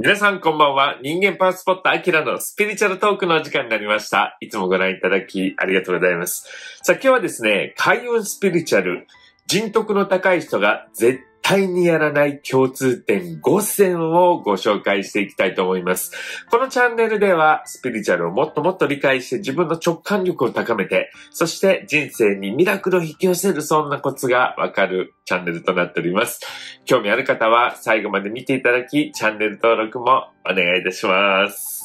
皆さんこんばんは。人間パワースポットアキラのスピリチュアルトークのお時間になりました。いつもご覧いただきありがとうございます。さあ今日はですね、開運スピリチュアル、人徳の高い人が絶対にやらない共通点5選をご紹介していきたいと思います。このチャンネルではスピリチュアルをもっともっと理解して自分の直感力を高めて、そして人生にミラクルを引き寄せるそんなコツがわかるチャンネルとなっております。興味ある方は最後まで見ていただき、チャンネル登録もお願いいたします。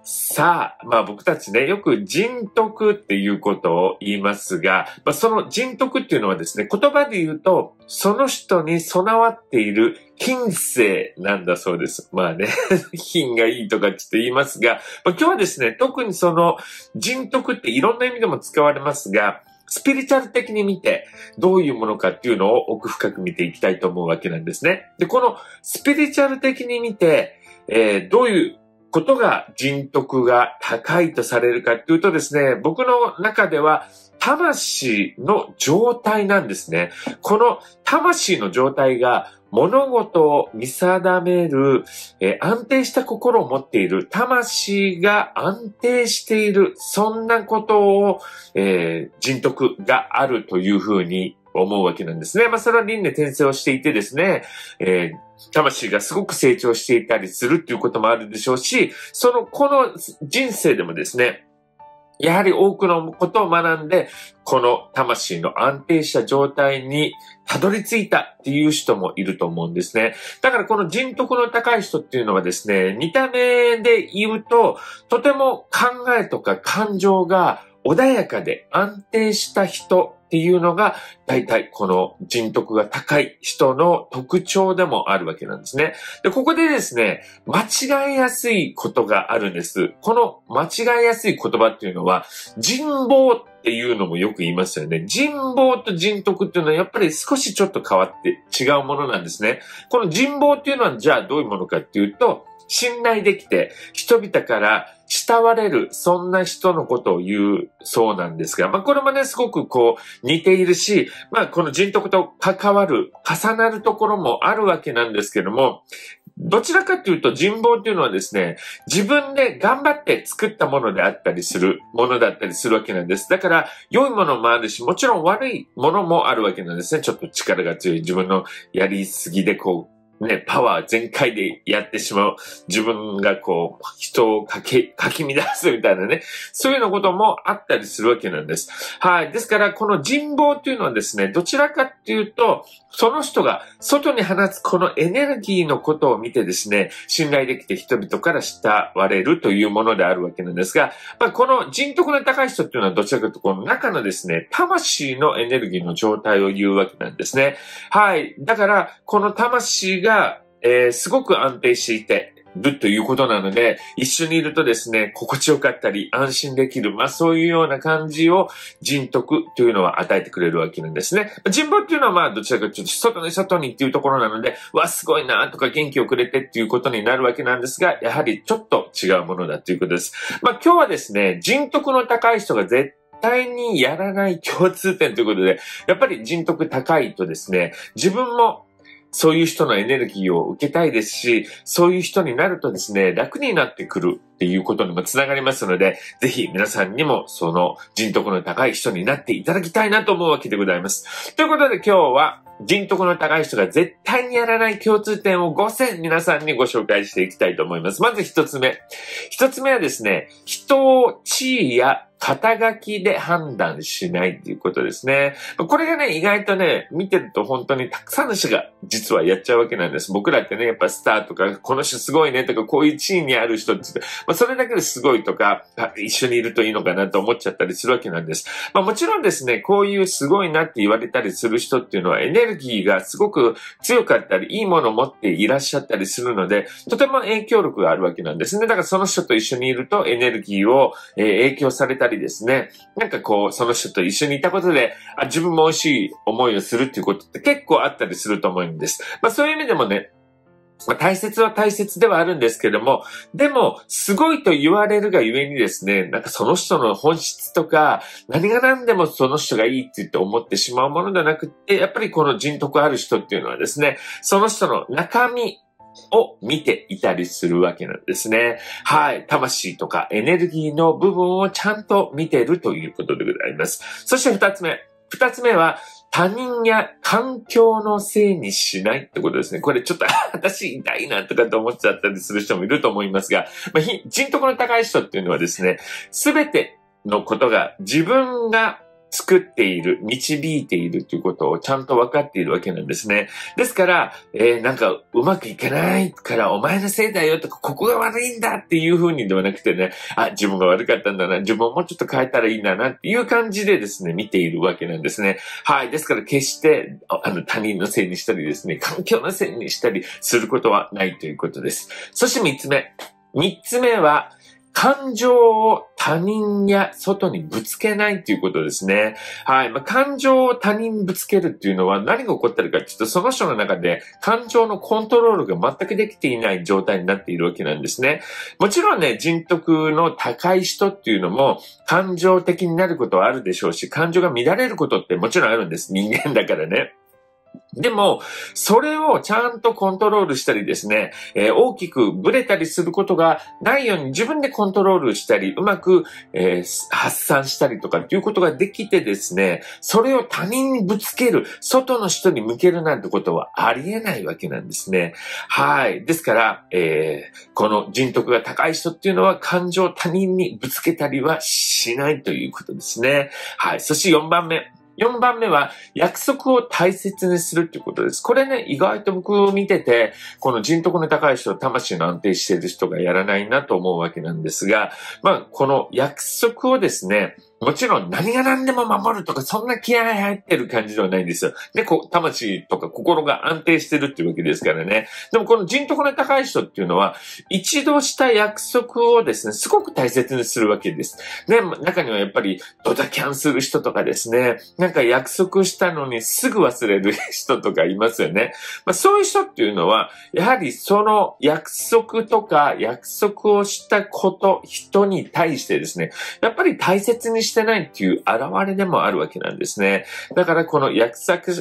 さあ、僕たちね、よく人徳っていうことを言いますが、その人徳っていうのはですね、言葉で言うと、その人に備わっている品性なんだそうです。品がいいとかちょっと言いますが、今日はですね、特にその人徳っていろんな意味でも使われますが、スピリチュアル的に見てどういうものかっていうのを奥深く見ていきたいと思うわけなんですね。で、このスピリチュアル的に見て、どういうことが人徳が高いとされるかっていうとですね、僕の中では魂の状態なんですね。この魂の状態が物事を見定める、安定した心を持っている、魂が安定している、そんなことを、人徳があるというふうに思うわけなんですね。それは輪廻転生をしていてですね、魂がすごく成長していたりするっていうこともあるでしょうし、この人生でもですね、やはり多くのことを学んで、この魂の安定した状態にたどり着いたっていう人もいると思うんですね。だからこの人徳の高い人っていうのはですね、見た目で言うと、とても考えとか感情が穏やかで安定した人っていうのが、大体この人徳が高い人の特徴でもあるわけなんですね。で、ここでですね、間違えやすいことがあるんです。この間違えやすい言葉っていうのは、人望っていうのもよく言いますよね。人望と人徳っていうのはやっぱり少しちょっと変わって違うものなんですね。この人望っていうのはじゃあどういうものかっていうと、信頼できて人々から慕われる、そんな人のことを言うそうなんですが、これもね、すごく似ているし、この人徳と関わる、重なるところもあるわけなんですけども、どちらかというと人望っていうのはですね、自分で頑張って作ったものであったりするものだったりするわけなんです。だから、良いものもあるし、もちろん悪いものもあるわけなんですね。ちょっと力が強い自分のやりすぎでパワー全開でやってしまう。自分が人をかき乱すみたいなね。そういうようなこともあったりするわけなんです。はい。ですから、この人望っていうのはですね、どちらかっていうと、その人が外に放つこのエネルギーのことを見てですね、信頼できて人々から慕われるというものであるわけなんですが、この人徳の高い人っていうのはどちらかというと、この中のですね、魂のエネルギーの状態を言うわけなんですね。はい。だから、この魂がすごく安定していてるということなので、一緒にいるとですね、心地よかったり安心できる、そういうような感じを人徳というのは与えてくれるわけなんですね。人望っていうのはどちらかというと外にっていうところなので、すごいなとか元気をくれてっていうことになるわけなんですが、やはりちょっと違うものだということです。今日はですね、人徳の高い人が絶対にやらない共通点ということで、やっぱり人徳高いとですね、自分もそういう人のエネルギーを受けたいですし、そういう人になるとですね、楽になってくるっていうことにもつながりますので、ぜひ皆さんにもその人徳の高い人になっていただきたいなと思うわけでございます。ということで今日は人徳の高い人が絶対にやらない共通点を5選皆さんにご紹介していきたいと思います。まず一つ目。一つ目はですね、人を地位や肩書きで判断しないっていうことですね。これがね、意外とね、見てると本当にたくさんの人が実はやっちゃうわけなんです。僕らってね、やっぱスターとか、この人すごいねとか、こういう地位にある人って言って、それだけですごいとか、一緒にいるといいのかなと思っちゃったりするわけなんです。もちろんですね、こういうすごいなって言われたりする人っていうのはエネルギーがすごく強かったり、いいものを持っていらっしゃったりするので、とても影響力があるわけなんですね。だからその人と一緒にいるとエネルギーを影響されたりですね、その人と一緒にいたことで、自分も美味しい思いをするっていうことって結構あったりすると思うんです。そういう意味でもね、大切は大切ではあるんですけども、でも、すごいと言われるがゆえにですね、その人の本質とか、何が何でもその人がいいって言って思ってしまうものではなくて、やっぱりこの人徳ある人っていうのはですね、その人の中身、を見ていたりするわけなんですね。はい。魂とかエネルギーの部分をちゃんと見ているということでございます。そして二つ目。二つ目は、他人や環境のせいにしないってことですね。これちょっと私痛いなとかって思っちゃったりする人もいると思いますが、人徳の高い人っていうのはですね、すべてのことが自分が作っている、導いているということをちゃんと分かっているわけなんですね。ですから、なんかうまくいかないからお前のせいだよとか、ここが悪いんだっていう風にではなくてね、自分が悪かったんだな、自分をもうちょっと変えたらいいんだなっていう感じでですね、見ているわけなんですね。はい。ですから決して他人のせいにしたりですね、環境のせいにしたりすることはないということです。そして三つ目。三つ目は、感情を他人や外にぶつけないということですね。はい。感情を他人にぶつけるっていうのは何が起こってるかっていうと、その人の中で感情のコントロールが全くできていない状態になっているわけなんですね。もちろんね、人徳の高い人っていうのも感情的になることはあるでしょうし、感情が乱れることってもちろんあるんです。人間だからね。でも、それをちゃんとコントロールしたりですね、大きくブレたりすることがないように自分でコントロールしたり、うまく、発散したりとかっていうことができてですね、それを他人にぶつける、外の人に向けるなんてことはありえないわけなんですね。はい。ですから、この人徳が高い人っていうのは感情を他人にぶつけたりはしないということですね。はい。そして4番目。4番目は約束を大切にするっていうことです。これね、意外と僕見てて、この人徳の高い人、魂の安定している人がやらないなと思うわけなんですが、この約束をですね、もちろん何が何でも守るとかそんな気合入ってる感じではないんですよ。で、魂とか心が安定してるっていうわけですからね。でもこの人徳の高い人っていうのは、一度した約束をですね、すごく大切にするわけです。ね、中にはやっぱりドタキャンする人とかですね、なんか約束したのにすぐ忘れる人とかいますよね。そういう人っていうのは、やはりその約束とか約束をしたこと、人に対してですね、やっぱり大切にしてないっていう現れでもあるわけなんですね。だからこの約束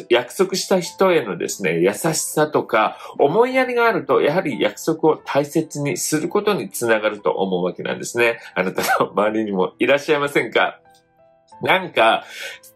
した人へのですね、優しさとか思いやりがあると、やはり約束を大切にすることにつながると思うわけなんですね。あなたの周りにもいらっしゃいませんか？なんか、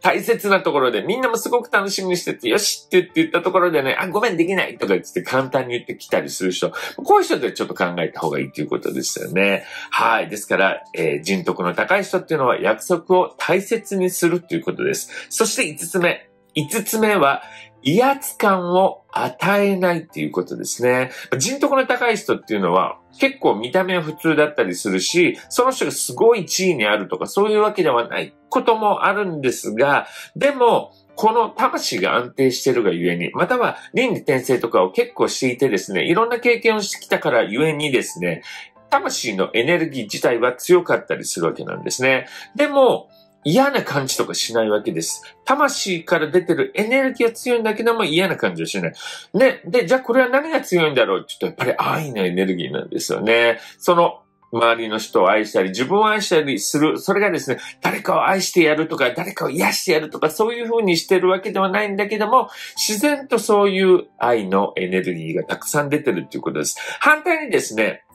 大切なところで、みんなもすごく楽しみにしてて、よしって言ったところでね、ごめんできないとか言って簡単に言ってきたりする人、こういう人でちょっと考えた方がいいということですよね。はい。ですから、人徳の高い人っていうのは約束を大切にするということです。そして5つ目。5つ目は、威圧感を与えないっていうことですね。人徳の高い人っていうのは結構見た目は普通だったりするし、その人がすごい地位にあるとかそういうわけではないこともあるんですが、でも、この魂が安定しているがゆえに、または輪理転生とかを結構していてですね、いろんな経験をしてきたからゆえにですね、魂のエネルギー自体は強かったりするわけなんですね。でも、嫌な感じとかしないわけです。魂から出てるエネルギーは強いんだけども嫌な感じはしない。ね。で、じゃあこれは何が強いんだろうって言うと、やっぱり愛のエネルギーなんですよね。その周りの人を愛したり、自分を愛したりする。それがですね、誰かを愛してやるとか、誰かを癒してやるとか、そういう風にしてるわけではないんだけども、自然とそういう愛のエネルギーがたくさん出てるっていうことです。反対にですね、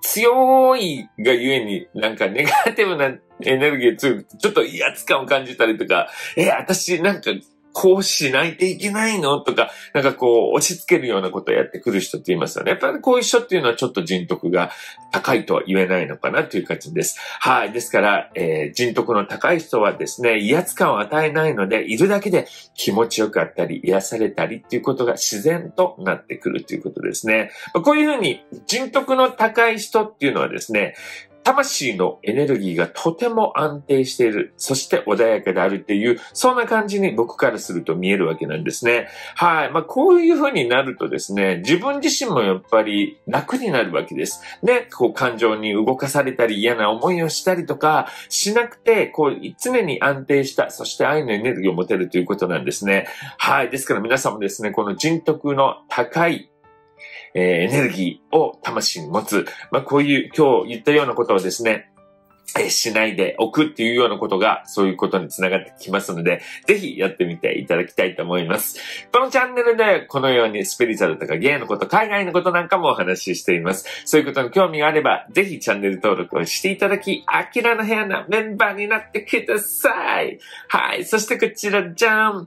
強いがゆえになんかネガティブなエネルギー強くて、ちょっと威圧感を感じたりとか、私なんかこうしないといけないのとか、なんかこう押し付けるようなことをやってくる人って言いますよね。やっぱりこういう人っていうのはちょっと人徳が高いとは言えないのかなという感じです。はい。ですから、人徳の高い人はですね、威圧感を与えないので、いるだけで気持ちよかったり、癒されたりっていうことが自然となってくるということですね。こういうふうに人徳の高い人っていうのはですね、魂のエネルギーがとても安定している。そして穏やかであるっていう、そんな感じに僕からすると見えるわけなんですね。はい。こういう風になるとですね、自分自身もやっぱり楽になるわけです。で、感情に動かされたり嫌な思いをしたりとかしなくて、常に安定した、そして愛のエネルギーを持てるということなんですね。はい。ですから皆さんもですね、この人徳の高いエネルギーを魂に持つ。こういう今日言ったようなことをですね、しないでおくっていうようなことが、そういうことにつながってきますので、ぜひやってみていただきたいと思います。このチャンネルでこのようにスピリチュアルとか芸のこと、海外のことなんかもお話ししています。そういうことに興味があれば、ぜひチャンネル登録をしていただき、アキラの部屋のメンバーになってください。はい。そしてこちら、じゃん。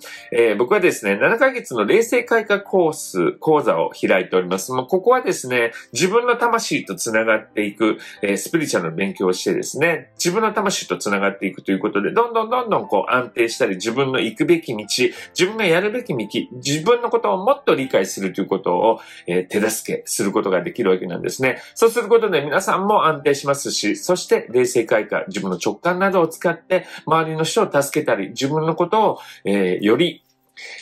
僕はですね、7ヶ月の霊性開花講座を開いております。もうここはですね、自分の魂とつながっていく、スピリチュアルの勉強をしてですね、自分の魂とつながっていくということで、どんどんこう安定したり、自分の行くべき道、自分がやるべき道、自分のことをもっと理解するということを、手助けすることができるわけなんですね。そうすることで皆さんも安定しますし、そして霊性開花、自分の直感などを使って周りの人を助けたり、自分のことを、より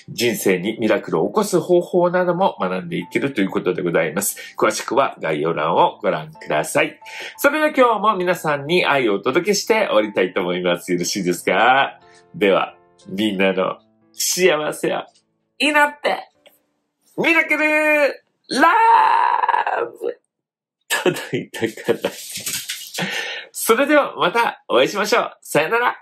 人生にミラクルを起こす方法なども学んでいけるということでございます。詳しくは概要欄をご覧ください。それでは今日も皆さんに愛をお届けして終わりたいと思います。よろしいですか？では、みんなの幸せを祈って、ミラクルラブ届いたから。それではまたお会いしましょう。さよなら。